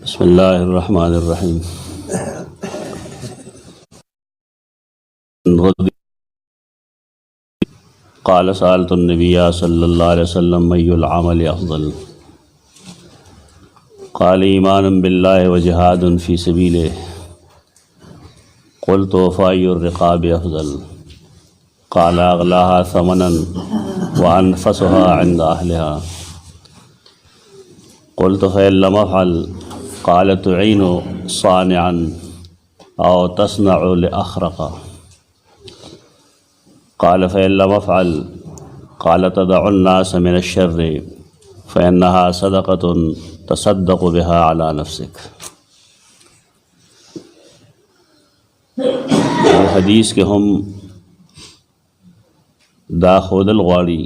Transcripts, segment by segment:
بسم الله الرحمن الرحيم. قال سألت النبي صلى الله عليه وسلم أي العمل أفضل؟ قال إيمان بالله وجهاد في سبيله. قلت وفأي الرقاب أفضل؟ قال أغلاها ثمنا وأنفسها عند أهلها. قلت فإن لم أفعل؟ قال تعين صانعا أو تصنع لأخرق. قال فإن لم أفعل؟ قال تدع الناس من الشر فإنها صدقة تصدق بها على نفسك. حدیث کے ہم دا خودل غواړي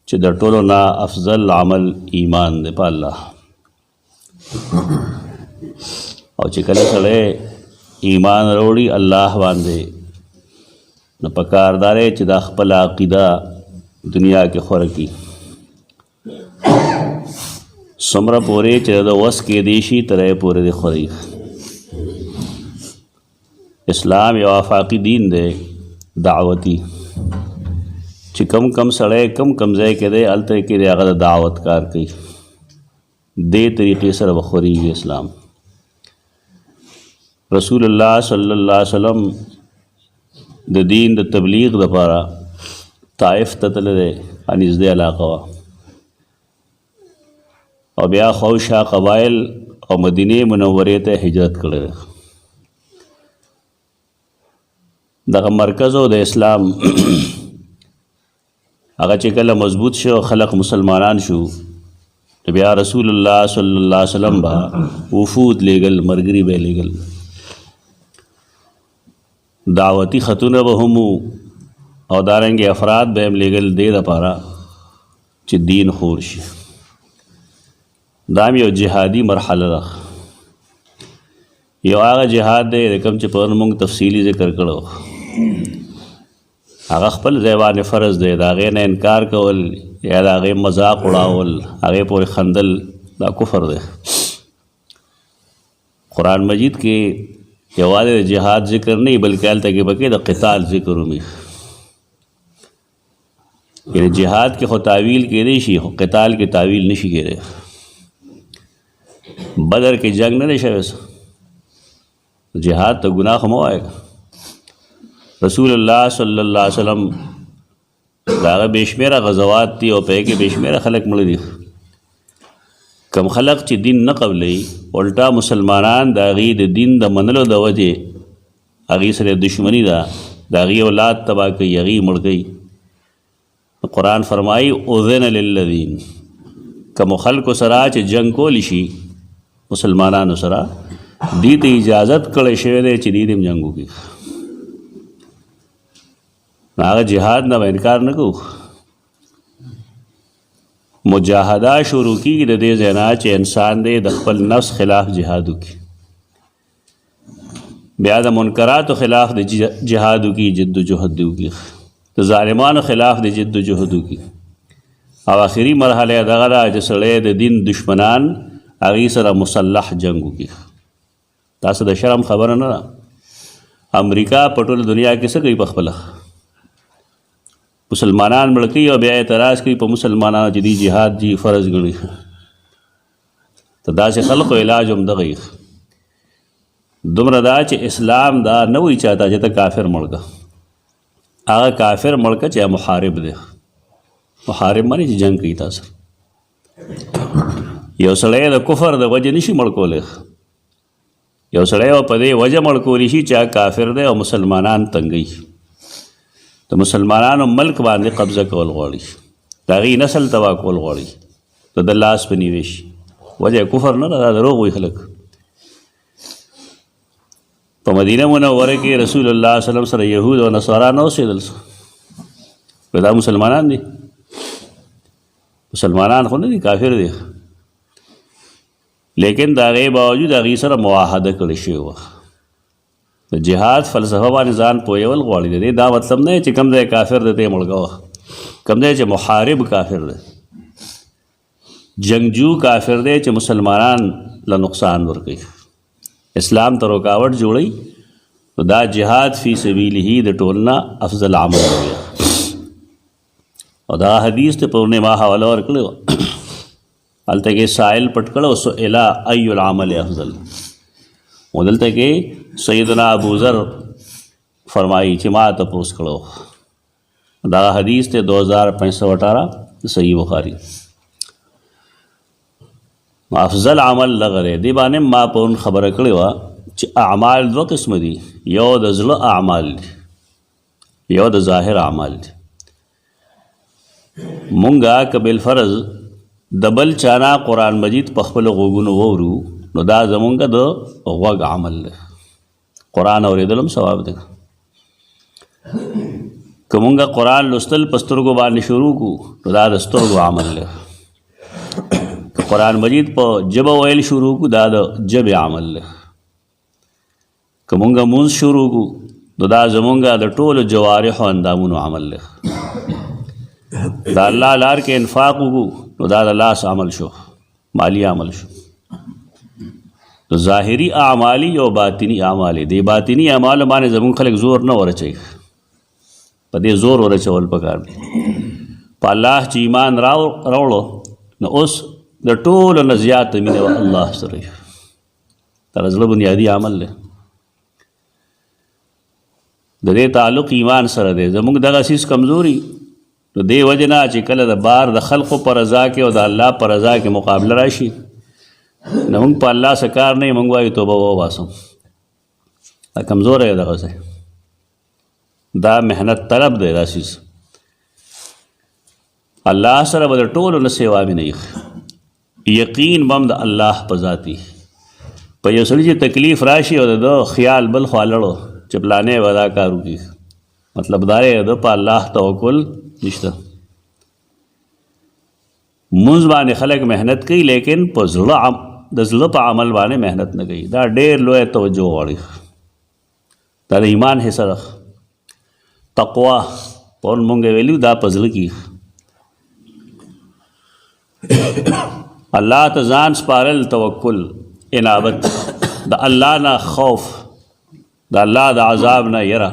چې د ټولو نه افضل عمل ایمان دی په الله، او چې کله سړی ایمان وروړي الله باندې نو پکار دا دی چې دا خپل عقیده دنیا کې خوره کړي، څومره پورې چې د وس کې دی شي تر یې پورې دی خوري. اسلام یو آفاقي دین دی دعوتی، چې کم سړی کم ځای کې دی هلته کې دی هغه د دعوت کار کوي، دې طریقې سره به خورېږي اسلام. رسول الله صلی الله علیه وسلم د دین د تبلیغ دپاره طائف ته تللی دی، نږدې علاقه وه، او بیا خوشا قبایل او مدینې منورې ته هجرت کړی دی. دغه مرکز او د اسلام هغه چې کله مضبوط شو، خلق مسلمانان شو، بیا رسول الله صلی الله علیه وسلم به وفود لیږل، ملګري به لیږل، دعوتی خطونه به هم او دارنګې افراد به هم لیږل دې دپاره چې دین خور شي. دا هم یو جهادي مرحله ده. یو هغه جهاد دی کوم چې پرون موږ تفصیلي ذکر کړو، هغه خپل ځای باندې فرض دی، د هغې نه انکار کول یا د هغې مذاق اړول، هغې پورې خندل، دا کفر دی. قرآن مجید کې یوازې د جهاد ذکر نه بلکې هلته کې پکې د قتال ذکر هم وي. یعنې جهاد کې خو تعویل کېدی شي، خو قتال کې تعویل نشي کېدی. بدر کې جنگ نه دی شوی، جهاد ته ګناه خو مه وایه. رسول الله صلی الله علیه وسلم د هغه بې شمېره غزوات دي او په هغې کې بې شمېره خلک مړه دي. کم خلق چې دین نه قبلوي، الټا مسلمانان د هغې د دین د منلو د وجې هغې سره دشمني ده، د هغې اولاد تباه کوي، هغې مړ کوي. قرآن فرمایي اذن للذین، کومو خلکو سره چې جنګ کولی شي مسلمانانو سره، دې ته اجازت کړی شوی دی چې دې هم جنګ وکړي. هغه جهاد نه به انکار نه کوو. مجاهده شروع کېږي د دې ځای نه چې انسان دی د خپل نفس خلاف جهاد وکړي، بیا د منکراتو خلاف د جهاد وکړي، جد و جهد وکړي، د ظالمانو خلاف د جد و جهد وکړي، او آخري مرحله دغه ده چې سړی د دین دشمنان هغې سره مسلح جنګ وکړي. تاسو د شرم خبره نه ده. امریکا په ټوله دنیا کې څه کوي؟ په خپله مسلمانان مړه کوي او بیا اعتراض کوي په مسلمانانو چې دی جهاد جي فرض ګڼي. ته داسې خلقو علاج هم دغه یې دومره ده چې اسلام دا نه وایي چاته چې ته کافر مړ که، هغه کافر مړ که چې محارب دی. محارب معنی چې جنګ کوي تاسو. یو سړی د کفر د وجې نشي مړ کولی، یو سړی په دې وجه مړ کولی شي چې هغه کافر دی او مسلمانان تنګوي، د مسلمانانو ملک باندې قبضه کول غواړي، د هغې نسل تباه کول غواړي، د ده لاس په نیوی شي. وجه کفر نه ده، دا دروغ وایي خلک. په مدینه منوره کې رسول الله صلی الله علیه وسلم سره یهود او نصارا نه اوسېدل، دا مسلمانان دي، مسلمانان خو نه دي، کافر دي، لیکن د هغې باوجود هغې سره معاهده کړې شوې وه. د جهاد فلسفه باندې ځان پوهول غواړي. د دې دا مطلب نه چې کوم ځای کافر دی ته یې مړ کوه، کوم ځای چې محارب کافر دی، جنگجو کافر دی چې مسلمانان له نقصان ورکوي، اسلام ته رکاوټ جوړوي، نو دا جهاد فی سبیله د ټولنا افضل عمل دی. او دا حدیث ته په ما حواله ورکړی هلته کې سائل پټ کړو سئل ای العمل افضل، او دلته کې سیدنا ابو ذر فرمایي چې ما تپوس کړو. دا حدیث ته 2518 صحیح بخاری. افضل عمل لغه دی باندې ما په خبره کړې وه چې اعمال دوه قسم دي، یو د زړه اعمال دي، یو د ظاهر اعمال دي. مونږه که بالفرض د بل چانا قرآن مجید په خپلو غوږونو وورو نو دا زمونږ د غوږ عمل دی، قرآن اورېدل هم ثواب دی. که مونږه قرآن لوستل په سترګو باندې شروع کړو نو دا د سترګو عمل دی. که قرآن مجید په ژبه ویل شروع کړو دا د ژبې عمل دی. که مونږه مونځ شروع کړو نو دا زمونږه د ټولو جوارحو اندامونو عمل دی. دا الله لار کې انفاق وکړو نو دا د لاس عمل شو، مالی عمل شو. تو ظاهری اعمالی او باطنی اعمال دی. باطنی اعمال باندې زمونږ خلک زور نه ورچوي، په دې زور ورچول پکار دی. په الله چې ایمان راوړو نو اوس د ټولو نه زیات مینه الله سره دا زړه بنیادي عمل دی. د دې تعلق ایمان سره دی. زمونږ دغه سیس کمزوري نو دې وجه نه چې کله د بار د خلقو په رضا کې او د الله په رضا کې مقابله راشي نو موږ په الله څه کار نه موږ وایو توبه وباسم. دا کمزوری دی دغه ځای، دا محنت طلب دی. دا سیز الله سره به د ټولو نه سیوا مې نه یقین بم د الله په ذاتي. په یو سړي چې تکلیف راشي او د خیال بل خوا لړو چې پلانې به دا کار وکړي، مطلب دا دی د په الله توکل نشته. مونځ باندې خلک محنت کوي لیکن په زړه د زړه په عمل باندې محنت نه کوي. دا ډېر لوی توجه غواړي. دا د ایمان حصه ده. تقوا پون مونږ ویلو دا په زړه کې الله ته ځان سپارل، توکل، انابت، د الله نه خوف، د الله د عذاب نه یره،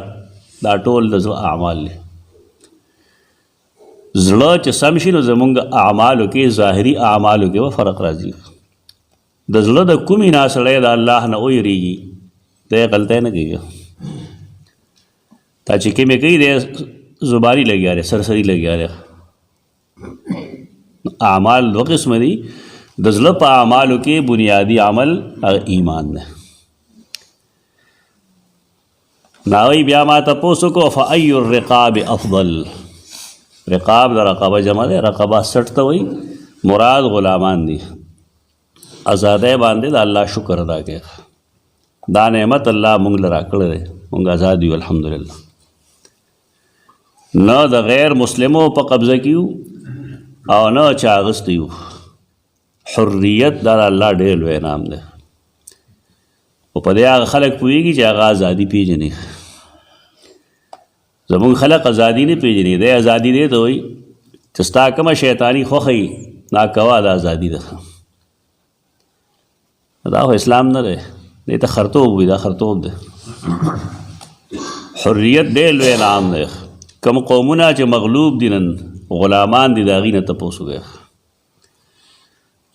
دا ټول د زړه اعمال دي. زړه چې سم شي نو زمونږ اعمالو کې ظاهري اعمالو کې به فرق راځي. د زړه د کومې نه سړی د الله نه ویریږي دی غلطی نه کوي. دا چې کومې کوي دی زباري لګیا دی، سرسري لګیا دی. اعمال دو قسم دي. د زړه په اعمالو کې بنیادي عمل ایمان دی. ناوی بیا ما تپوس کو فأی الرقاب افضل. رقاب دا رقابه جمع دی، رقابه 60 ته وایي، مراد غلامان دي. ازادۍ باندې د الله شکر ادا کوي. دا نعمت الله مونږ له راکړی دی، مونږ ازاد یو الحمدلله. نه د غیر مسلمو په قبضه کې یو او نه چا اخیستی یو. حریت دا الله ډېر لوی انعام دی. او په دې هغه خلک پوهېږي چې هغه ازادي پېژني. زمونږ خلق ازادي نه پېژني. دی ازادي دی ته وایي چې ستا کومه شیطاني خوښه وي دا کوه، دا ازادي ده. دا خو اسلام نه دی، دې ته خرطوب وي، دا خرطوب دی. حریت ډېر لوی انعام دی. کوم قومونه چې مغلوب دي نن غلامان دي د هغې نه تپوس وکړئ.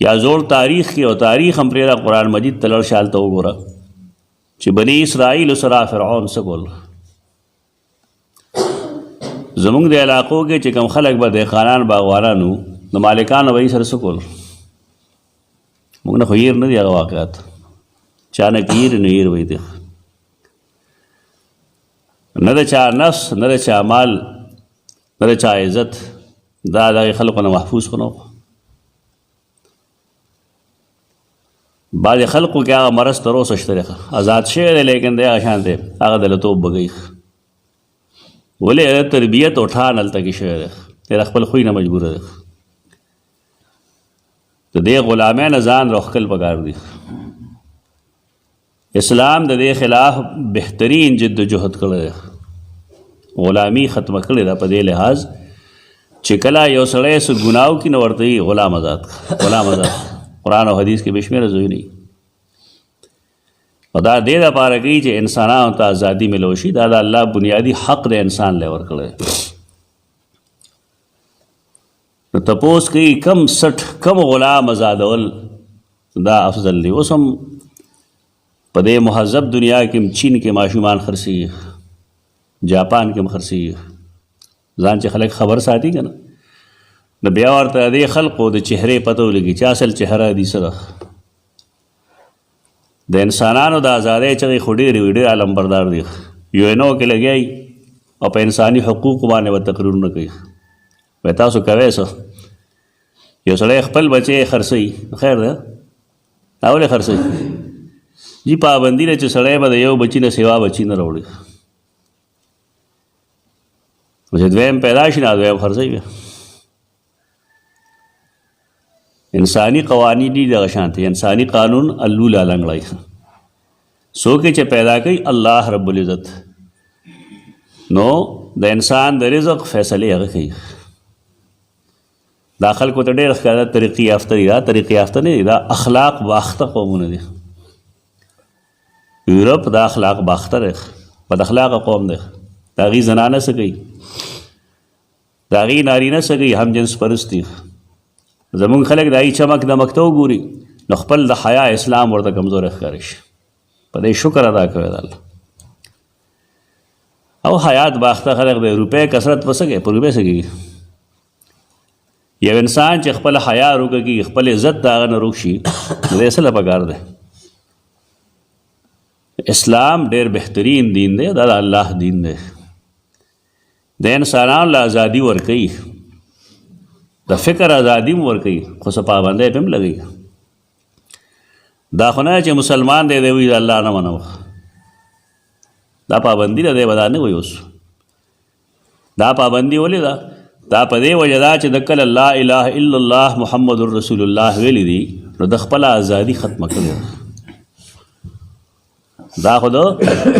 یا زوړ تاریخ کې او تاریخ هم پرېږده، قرآن مجید ته لړ شه هلته وګوره چې بني اسرائیلو سره فرعون څه کول. زمونږ د علاقو کې چې کوم خلک به دهقانان باغوانان وو د مالکانو به یې سره څه کول. موږ نه خو هیر نه دي هغه واقعات، چا نه هیر نه هیر وی دی. نه د چا نفس، نه د چا مال، نه د چا عزت، دا د هغې خلکو نه محفوظ خو نه و. بعضې خلقو کې هغه مرض تر اوسه شته دی، آزاد شوی دی لیکن دی هغه شان دی، هغه د لتوب بګی. ولې تربیت او ټھان هلته کې شوی دی، دی خپل خوی نه مجبوره دی. د دې غلامی نه ځان راښکل پکار دی. اسلام د دې خلاف بهترین جد و جهد کړی دی. غلامي ختمه کړې ده په دې لحاظ چې کله یو سړی څه ګناه وکړي نو ورته یې غلام آزاد، غلام آزاد. قرآن او حدیث کې بې شمېره ځایونه دي. او دا دې دپاره کوي چې انسانانو ته ازادي ملو شي. دا د الله بنیادي حق د انسان لی ورکړی. نو تپوس کوي کم کم غلام ازادول دا افضل دی. اوس هم په دې مهذب دنیا کې چین کې ماشومان خرڅېږي، جاپان کې هم خرڅېږي، ځان چې خلک خبر ساتي که نه، نو بیا ورته دې خلقو د چهرې پته ولګي چې اصل چهره دي څه ده. د انسانانو د ازادۍ چغې خو ډېرې وي، ډېر علمبردار دي. UN کې لګیایي او په انساني حقوقو باندې به تقریرونه کوي. وایي تاسو کوئ څه؟ یو سړی خپل بچی خرڅوي، خیر ده دا ولې خرڅوي؟ جی پابندي ده چې سړی به د یو بچي نه سوا بچي نه راوړي. چې دویم پیدا شي نه دویم خرڅوي. بیا انساني قوانین دي دغه شانتې، انساني قانون الو لالنګړی څوک چې پیدا کوي الله رب العزت، نو د انسان د رزق فیصلې هغه کوي. دا خلکو ته ډېر ښکاره طریقې یافته دي. دا طریقې یافته نه دي، دا اخلاق باخته قومونه دي. یورپ دا اخلاق باخته دی، بد اخلاقه قوم دی. د هغې زنانه څه کوي، د هغې نارینه څه کوي، هم جنس پرست دي. زمونږ خلک د هغې چمک دمک ته وګوري نو خپل د حیا اسلام ورته کمزوری ښکاري شي. په دې شکر ادا کوي د الله. او حیات باخته خلک د روپۍ کثرت په څه کوي، په روپۍ څه کېږي. یو انسان چې خپل حیا روکه خپل عزت د هغه نه روک شي، نو دی څه له پکار دی. اسلام ډېر بهترین دین دی، دا د الله دین دی. د انسانانو له ازادي ورکوي، د فکر ازادي هم ورکوي، خو څه پابندۍ پې هم لګوي. دا خو نه چې مسلمان دی وایي د الله نه منم، دا پابندي ده، دی به دا نه وایي. اوس دا پابندي ولې ده؟ دا په دې وجه ده چې د کله لا اله الا الله محمد رسول الله ویلی دي نو د خپله ازادي ختمه کړې ده. دا خو د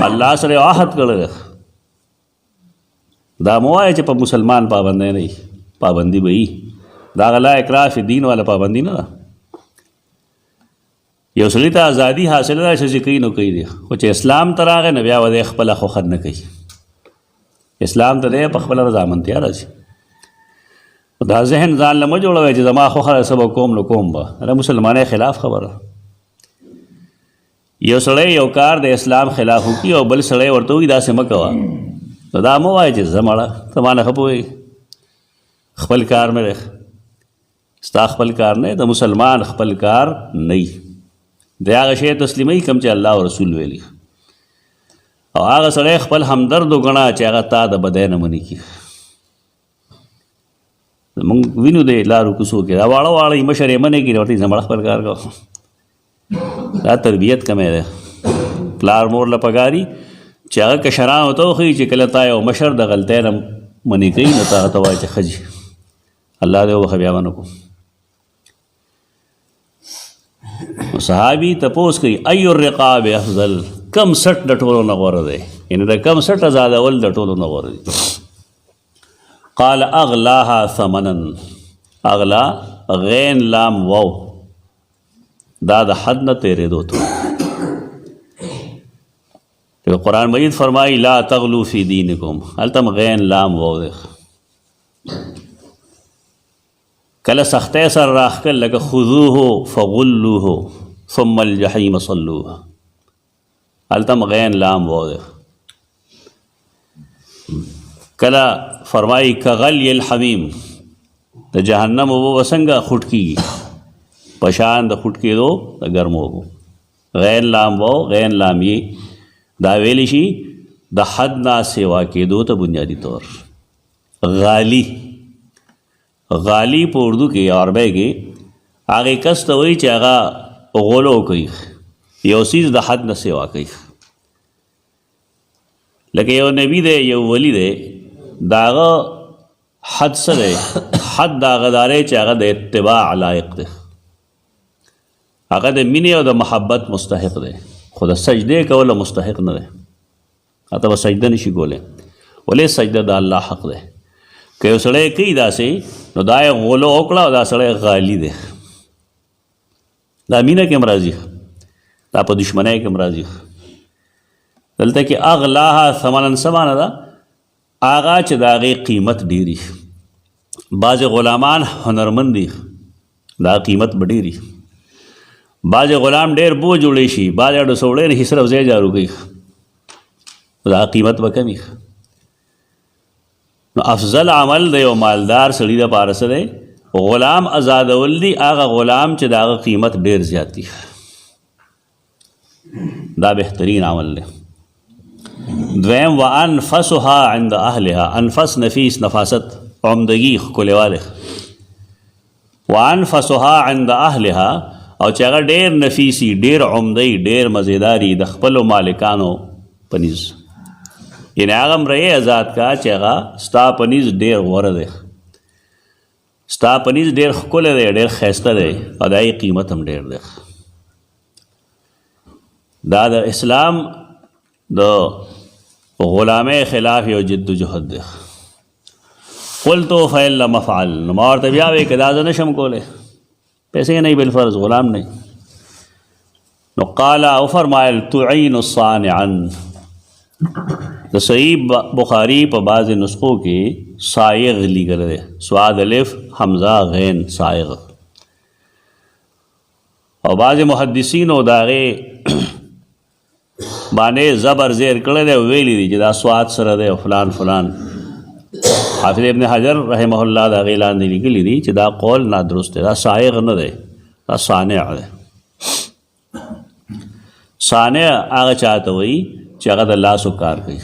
الله سره عهد کړی ده. دا مو وایه چې په مسلمان پابندی نه وي، پابندي به وي. دا لا اکراه فی دین والا پابندي نه ده. یو سړي ته ازادي حاصله ده چې کوي نو کوي دی، خو چې اسلام ته راغی نو بیا به دی خپله خوښه نه کوي. اسلام ته دی په خپله رضامندتیا راځي. دا ذهن ځان له مه جوړوئ چې زما خوښه څه به کوم نو کوم به، دا مسلمانۍ خلاف خبره. یو سړی یو کار د اسلام خلاف وکړي او بل سړی ورته وایي داسې مه کوه، نو دا مه وایه چې زه مړه ته ما نه ښه پوهېږې. خپل کار مې دی، ستا خپل کار نه، د مسلمان خپل کار نه وي. د هغه شی تسلیموي کوم چې الله او رسول ویلي، او هغه سړی خپل همدرد وګڼه چې هغه تا د بدی نه منې کړي. موږ وینو د لارو کوڅو کې دا واړه واړه مشر یې منې کړي، ورته زه مړه خپل کار کوم. دا تربیت کمی دی. پلار مور له پکاري چې هغه کشرانو ته وښیي چې کله تا یو مشر د غلطۍ نه منې کوي نو تا هغه ته وایي چې ښه جي الله دې وبخښه بیا به نه کوم. صحابي تپوس کوي ای الرقاب افضل، کم سټ د ټولو نه غوره دی، یعنې د کم سټ ازادول د ټولو نه غوره دی. قال اغلاها ثمنا، اغلا غین لام واو دا د حد نه تیرېدو ته. قرآن مجید فرمائی لا تغلو فی دینکم، هلته غین لام واو دی. کله سختۍ سره راښکل لکه خذوه فغلوه ثم الجحیم صلوه، هلته غین لام واو دی. کله فرمائی کغلی الحمیم، د جهنم اوبه به څنګه خوټ کېږي، په شان د خوټ کېدو د ګرمو اوبو. غین لام واو غین لام یې دا ویلی شي د حد نه سیوا کېدو ته بنیادي طور. غالی، غالی په اردو کې یا عربی کې هغې کس ته وایي چې هغه غولو کوي، یو څیز د حد نه سیوا کوي. لکه یو نبی دی یو ولی دی، د هغه حد څه دی؟ حد د هغه دا دی چې هغه د اتباع لایق دی، هغه د مینې او د محبت مستحق دی، خو د سجدې کولو مستحق نه دی. هته به سجده نشي کولی، ولې سجده د الله حق دی. که یو سړی کوي داسې نو دا یې غولو وکړه او دا سړی غالي دی. دا مینه کې هم راځي، دا په دشمنۍ کې هم راځي. دلته کې اغلاها ثمنا څه معنی ده؟ هغه چې د هغې قیمت ډېري. بعضې غلامان هنرمند دي، دا قیمت به ډېري. بعضې غلام ډېر بو جوړی شي، بعضې اډو سوړی نه شي، صرف ځای جارو کوي، دا قیمت به کمي. نو افضل عمل د یو مالدار سړي دپاره څه دی؟ غلام ازادول دي، هغه غلام چې د هغه قیمت ډېر زیات دي، دا بهترین عمل دی. دویم وانفسها عند اهلها، انفس نفیس، نفاست، عمدگی، ښکلیوالی. وانفسها عند اهلها، او چې هغه ډېر نفیسي، ډېر عمدی، ډېر مزیداري د خپلو مالکانو په نیز. یعنې هغه مرئۍ ازاد کا چې هغه ستا په نیز ډېر غوره دی، ستا په نیز ډېر ښکلی دی، ډېر ښایسته دی، او د هغې قیمت هم ډېر دی. دا د اسلام د غلامۍ خلاف یو جد و جهد دی. قلتو فإن لم افعل، نو ما ورته بیا وایي که دا زه نشم کولی، پیسې نه بالفرض، غلام نه. نو قال او فرمایل تعین الصانعا. د صحیح بخاری په بعضې نسخو کې صایغ لیکلی دی، سواد الف حمزه غین صایغ. او بعضې محدثینو د هغې باندې زبر زیر کړی دی، ویلی دی چې دا سواد سره دی او فلان فلان. حافظ ابن حجر رحمه الله د هغې لاندې لیکلي دي چې دا قول نادرست دی، دا صایغ نه دی، دا صانع دی. صانع هغه چاته وایي چې هغه د لاسو کار کوي.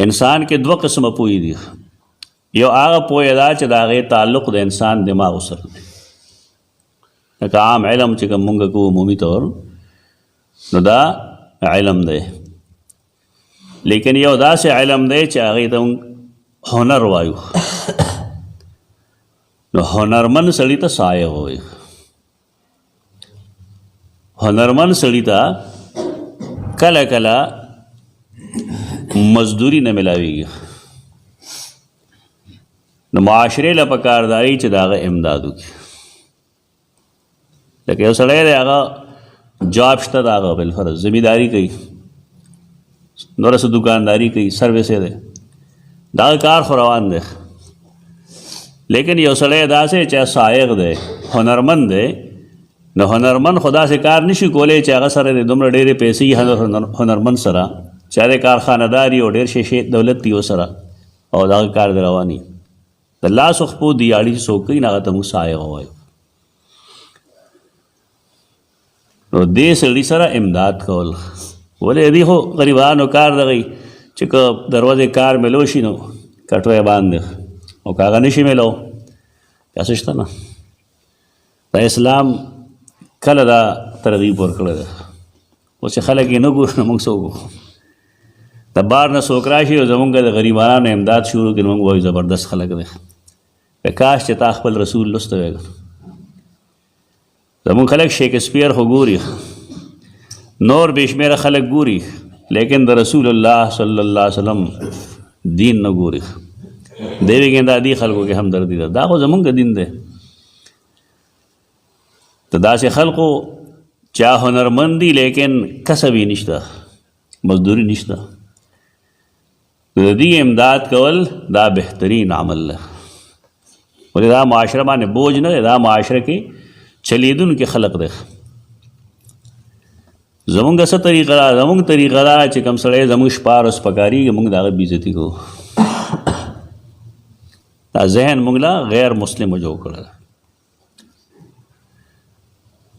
انسان کې دوه قسمه پوهې دي، یو هغه پوهه ده چې د هغې تعلق د انسان دماغ سره دی، لکه عام علم چې کوم مونږ کوو عمومي طور، نو دا علم دی. لیکن یو داسې علم دی چې هغې ته مونږ هنر وایو. نو هنرمند سړي ته صایغ وایي. هنرمند سړي ته کله کله مزدوری نه ملاویږي، نو معاشرې له پکار دی چې د هغه امداد وکړي. لکه یو سړی دی، هغه جاب شته، د هغه بالفرض زمینداري کوي، نوره څه دکانداري کوي، سروس یې دی، د هغه کار خو روان دی. لیکن یو سړی داسې چې صایغ دی، هنرمند دی، نو هنرمند خو داسې کار نشي کولی چې هغه سره د دومره ډېرې پیسې هنرمند سره چې هغه کارخانهداري او ډېر شی دولت دی ورسره، او د هغه کار دی رواني. د لاسو خپو دیاړي چې څوک کوي، نو هغه ته موږ صایغ وایو. نو دې سړي سره امداد کول، ولې دې خو غریبانو کار دغی چې که دروازې کار میلو شي نو کټو یې باندې، او که هغه نشي میلو پیسې شته نه. دا اسلام کله دا ترغیب ورکړی دی. اوس چې خلک یې نه ګوري نو موږ څه وکړو؟ د بار نه څوک راشي او زمونږ د غریبانو امداد شروع کړي، موږ وایو زبردست خلک دی. کاش چې تا خپل رسول لوستی وی. زمونږ خلک شیکسپیر خو ګوري، نور بې شمېره خلک ګوري، لیکن د رسول الله صلی الله علیه وسلم دین نه ګوري. دی ویږي دا دې خلکو کې همدردي ده، دا خو زمونږ دین دی. د داسې خلکو چا هنرمند دي لیکن کسب یې نشته، مزدوري نشته، د دې امداد کول دا بهترین عمل ده. ولې دا معاشره باندې بوج نه دی، دا معاشره کې چلیدونکي خلق دی. زمونږ څه طریقه ده؟ زمونږ طریقه ده چې کوم سړی زمونږ شپه ورځ پکارېږي، موږ د هغه بېعزتي کوو. دا ذهن موږ له غیر مسلمو جوړ کړی ده.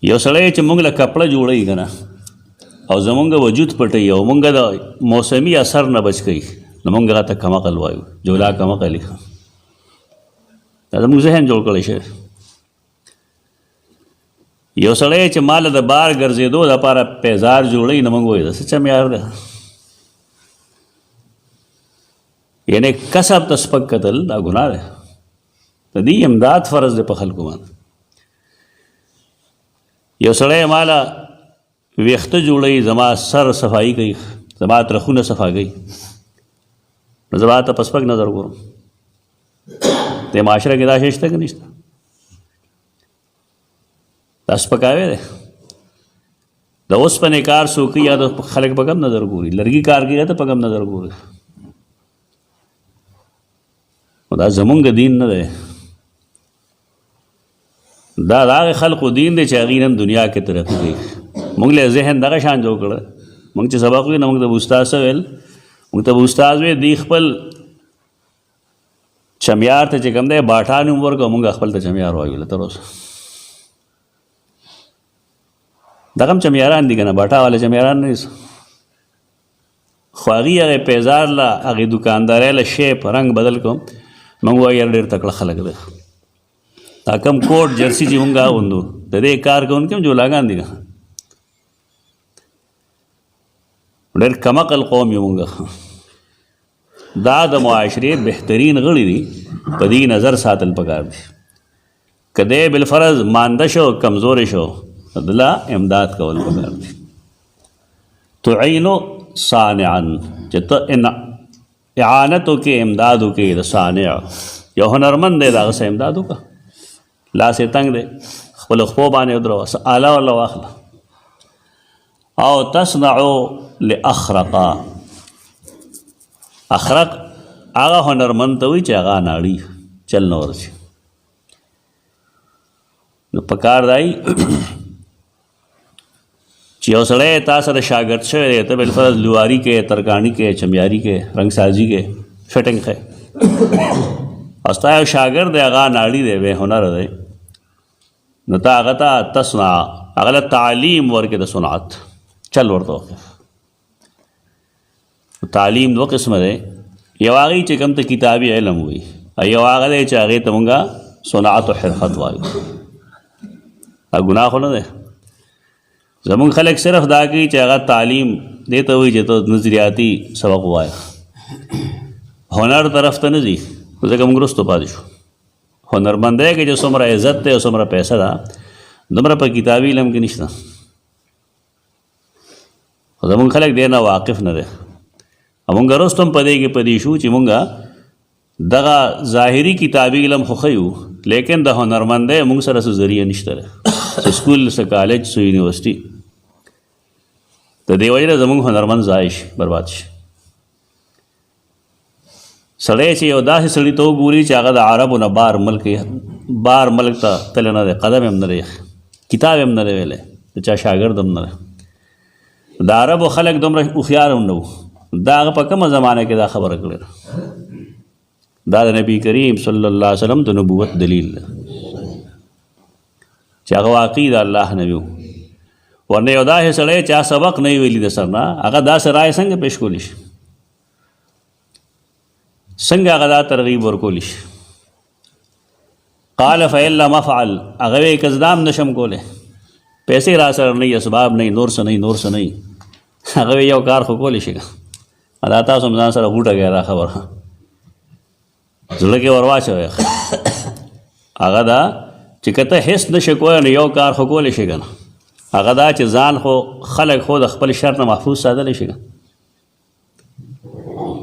یو سړی چې موږ له کپړه جوړوي که نه، او زمونږ وجود پټوي او موږ د موسمي اثر نه بچ کوي، نو موږ هغه ته کمقل وایو، جولا کمقل یې. دا زموږ ذهن جوړ کړی شوی. یو سړی چې مال د بار ګرځېدو دپاره پیزار جوړوي، نو موږ وایو دا څه چمیار دی. یعنې کسب ته سپک کتل دا ګناه دی. د دې امداد فرض دی په خلکو باندې. یو سړی ماله ویښته جوړوي، زما سر صفایي کوي، زما ترخونه صفا کوي، نو زه به ته په سپک نظر ګورم. د معاشره کې دا شی شته که نشته؟ دا سپکاوی دی. د اوسپنې کار څوک کوي یا د خلک په کم نظر ګوري، لرګي کار کوي ته په کم نظر ګوري. دا زمونږ دین نه دی، دا د هغې خلقو دین دی چې هغوی نن دنیا کې ترقي کوي. موږ له ذهن دغه شان جوړ کړه. موږ چې سبق وي نو موږ ته به استاد څه ویل؟ موږ ته به استاد وی دوی خپل چمیار ته چې کوم دی باټا نوم ورکړو، موږ خپل ته چمیار وایو تر اوسه. دغه هم چمیاران دي که نه، باټا والا چمیاران نه دي. خو هغوی هغې پیزار له هغې دوکاندارۍ له شیپ رنګ بدل کړو. موږ وایو یار ډېر تکړه خلک دی. دا کم کوټ جرسي چې موږ اغوندو د دې کار کوونکي هم جولاګان دي که ډېر کمعقل قوم یو موږ. دا د معاشرې بهترین غړي دي، په دې نظر ساتل پکار دي. که دی بالفرض مانده شو کمزوری شو دله امداد کول پکار دي. تعینو صانعا چې ته اعانت وکړې امداد وکړې د صانع یو هنرمند دی، د هغه څه امداد وکړه. لاس یې تنګ دی خپلو خپو باندې ودروه، څه آله ورله واخله. او تصنعو لاخرقا، اخرق هغه هنرمند ته وایي چې هغه ناړي چل نه ورشي. نو پکار دی چې یو سړی تا سره شاګرد شوی دی، ته بالفرض لواري کې، ترکاڼي کې، چمیاري کې، رنګ سازي کې فټنګ ښه، او ستا یو شاګرد دی هغه ناړي دی، بې هنره دی، نو ته هغه ته تصنع، هغه له تعلیم ورکې د صنعت چل ورته وکړه. تعلیم دو قسمه دی، یو هغې چې کوم ته کتابي علم وي، یو هغه دی چې هغې ته مونږ صنعت و حرفت وایو. دا ګناه خو نه دی. زمونږ خلک صرف دا کوي چې هغه تعلیم دې ته وایي چې ته نظریاتي سبق ووایه، هنر طرف ته نه ځي، ځکه موږ وروسته پاتې شو. هنرمندۍ کې چې څومره عزت دی او څومره پیسه ده، دومره په کتابي علم کې نشته. خو زمونږ خلک دې نه واقف نه دی. مونږ وروسته هم په دې کې پدې شو چې مونږ دغه ظاهري کتابي علم خو ښیو، لیکن د هنرمندۍ مونږ سره څه ذریعه نشته دی، څه سکول، څه کالج، څه یونیورسټي. د دې وجې نه زمونږ هنرمند ضایع شي، برباد شي. سړی چې یو داسې سړي ته وګوري چې هغه د عربو نه بار ملک ته تللی نه دی، قدم هم نه دی، کتاب هم نه دی ویلی، د چا شاګرد هم نه دی. د عربو خلک دومره هوښیار هم نه وو. دا هغه په کومه زمانه کې دا خبره کړې ده. دا د نبي کریم صلی الله علیه وسلم د نبوت دلیل ده چې هغه واقعي د الله نبي و. ورنه یو داسې سړی چې سبق نه وي ویلي د سر نه، هغه داسې رایې څنګه پیش کولی شي؟ څنګه هغه دا ترغیب ورکولی شي؟ قال فإن لم أفعل، هغه وایي که زه دا هم نشم کولی، پیسې را سره نه، اسباب نه، نور څه نه، هغه وایي یو کار خو کولی شي. دا تاسو هم ځان سره غوټه کړئ دا خبره، زړه کې ور واچوئ. هغه دا چې که ته هېڅ نشې کولی نو یو کار خو کولی شي که نه، هغه دا چې ځان خو خلک خو د خپل شر نه محفوظ ساتلی شي که.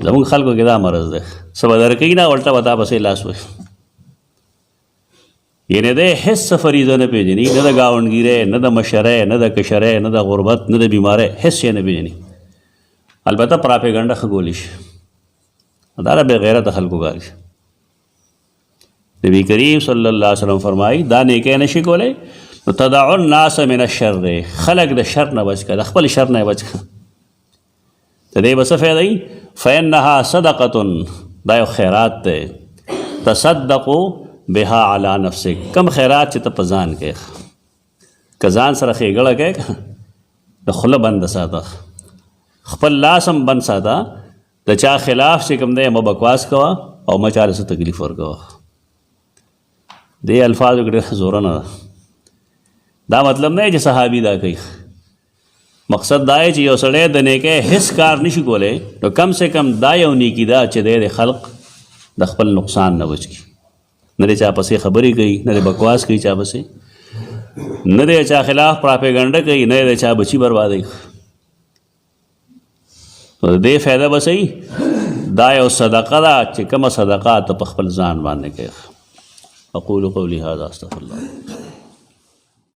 زمونږ خلکو کې دا مرض دی، څه به درکوي نه، الټه به تا پسې لاس وهي. یعنې دی هېڅ څه فریضه نه پېژني، نه د ګاونډګیرۍ، نه د مشرۍ، نه د کشرۍ، نه د غربت، نه د بیمارۍ، هېڅ شی نه پېژني. البته پراپیګنډه ښه کولی شي، دا د بې غیرته خلکو کار شي. نبی کریم صلی الله علیه وسلم فرمایي دا نیکی نشي کولی نو تدعو الناس من الشر، خلک د شر نه بچ کړه، د خپل شر نه بچ کړه. د دې به څه فایده وي؟ فإنها صدقة، دا یو خیرات دی. تصدقوا بها علی نفسک، کم خیرات چې ته په ځان کې، که ځان سره ښېګړه کوې د خوله بنده ساته، خپل لاس هم بند ساته، د چا خلاف چې کوم دی مه بکواس کوه او مه چاله څه تکلیف ورکوه. دې الفاظو کې ډېره زورنه ده. دا مطلب نه چې صحابي دا کوي، مقصد دا دی چې یو سړی د نیکۍ هېڅ کار نشي کولی نو کم سے کم دا یو نیکي ده چې دی د خلق د خپل نقصان نه بچ کړي. نه دی چا پسې خبرې کوي، نه دی بکواس کوي چا پسې، نه دی چا خلاف پراپیګنډه کوي، نه دی چا بچي بربادوي. نو د دې فایده به صحیح دا یو صدقه ده چې کومه صدقه ته په خپل ځان باندې کوي. اقول قولي هذا استغفر الله.